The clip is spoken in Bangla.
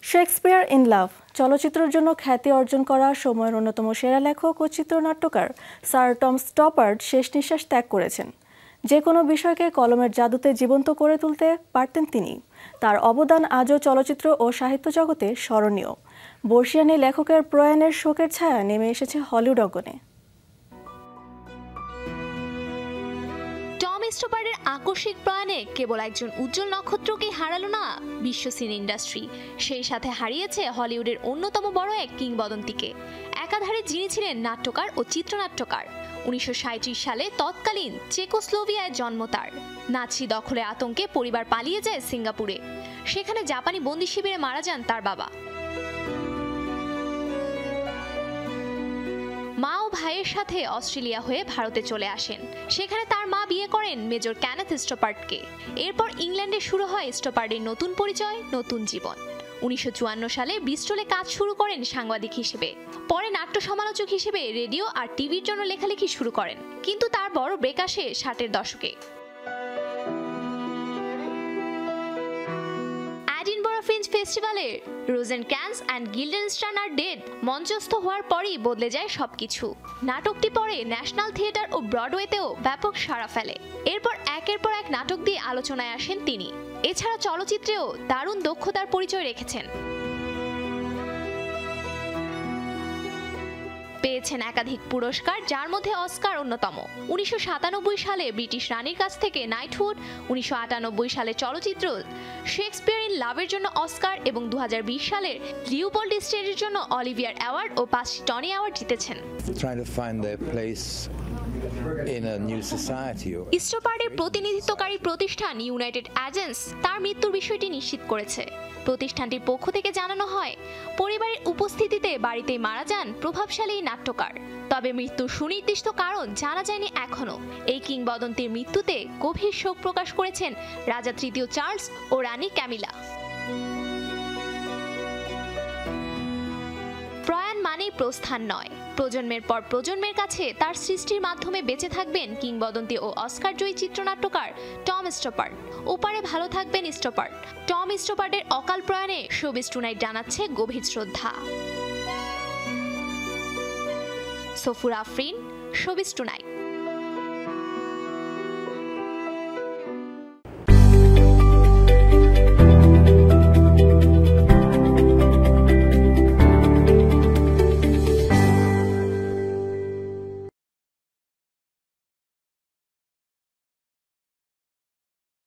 শেক্সপিয়ার ইন লাভ চলচ্চিত্রের জন্য খ্যাতি অর্জন করা সময়ের অন্যতম সেরা লেখক ও চিত্রনাট্যকার স্যার টম স্টপার্ড শেষ নিঃশ্বাস ত্যাগ করেছেন। যে কোনো বিষয়কে কলমের জাদুতে জীবন্ত করে তুলতে পারতেন তিনি। তার অবদান আজও চলচ্চিত্র ও সাহিত্য জগতে স্মরণীয়। বর্ষিয়ান এই লেখকের প্রয়াণের শোকের ছায়া নেমে এসেছে হলিউড অঙ্গনে। টম স্টপার্ডের আকস্মিক প্রয়াণে কেবল একজন উজ্জ্বল নক্ষত্রকেই হারালো না বিশ্ব সিনে ইন্ডাস্ট্রি, সেই সাথে হারিয়েছে হলিউডের অন্যতম বড় এক কিংবদন্তিকে। একাধারে যিনি ছিলেন নাট্যকার ও চিত্রনাট্যকার। 1937 সালে তৎকালীন চেকোস্লোভিয়ায় জন্ম তার। নাৎসি দখলে আতঙ্কে পরিবার পালিয়ে যায় সিঙ্গাপুরে। সেখানে জাপানি বন্দি শিবিরে মারা যান তার বাবা। মা ও ভাইয়ের সাথে অস্ট্রেলিয়া হয়ে ভারতে চলে আসেন। সেখানে তার মা বিয়ে করেন মেজর কেনেথ স্টপার্ডকে। এরপর ইংল্যান্ডে শুরু হয় স্টপার্ডের নতুন পরিচয়, নতুন জীবন। 1954 সালে ব্রিস্টলে কাজ শুরু করেন সাংবাদিক হিসেবে। পরে নাট্য সমালোচক হিসেবে রেডিও আর টিভির জন্য লেখালেখি শুরু করেন। কিন্তু তার বড় ব্রেক আসে 60-এর দশকে। এডিনবরা ফিল্ম ফেস্টিভ্যালের Rosencrantz and Guildenstern are dead মঞ্চস্থ হওয়ার পরই বদলে যায় সবকিছু। নাটকটি পরে ন্যাশনাল থিয়েটার ও ব্রডওয়েতেও ব্যাপক সাড়া ফেলে। এরপর একের পর এক নাটক দিয়ে আলোচনায় আসেন তিনি। এছাড়া চলচ্চিত্রেও দারুণ দক্ষতার পরিচয় রেখেছেন। পেয়েছেন একাধিক পুরস্কার, যার মধ্যে অস্কার অন্যতম। 1997 সালে ব্রিটিশ রানীর কাছ থেকে নাইটহুড, 1998 সালে চলচ্চিত্র শেক্সপিয়ার ইন লাভের জন্য অস্কার এবং 2020 সালের লিওপোল্ড স্টেজের জন্য অলিভিয়ার অ্যাওয়ার্ড ও 5টি টনি অ্যাওয়ার্ড জিতেছেন। স্টপার্ডের প্রতিনিধিত্বকারী প্রতিষ্ঠান ইউনাইটেড এজেন্টস তার মৃত্যুর বিষয়টি নিশ্চিত করেছে। প্রতিষ্ঠানটির পক্ষ থেকে জানানো হয়, পরিবারের উপস্থিতিতে বাড়িতেই মারা যান প্রভাবশালী নাট্যকার। তবে মৃত্যুর সুনির্দিষ্ট কারণ জানা যায়নি এখনো। এই কিংবদন্তির মৃত্যুতে গভীর শোক প্রকাশ করেছেন রাজা তৃতীয় চার্লস ও রানী ক্যামিলা। প্রয়াণ মানেই প্রস্থান নয়, প্রজন্মের পর প্রজন্মের কাছে তার সৃষ্টির মাধ্যমে বেঁচে থাকবেন কিংবদন্তি ও অস্কার জয়ী চিত্রনাট্যকার টম স্টপার্ড। ওপারে ভালো থাকবেন স্টপার্ড। টম স্টপার্ডের অকাল প্রয়াণে শোবিজ টুনাইট জানাচ্ছে গভীর শ্রদ্ধা। Safura Afrin, showbiz tonight.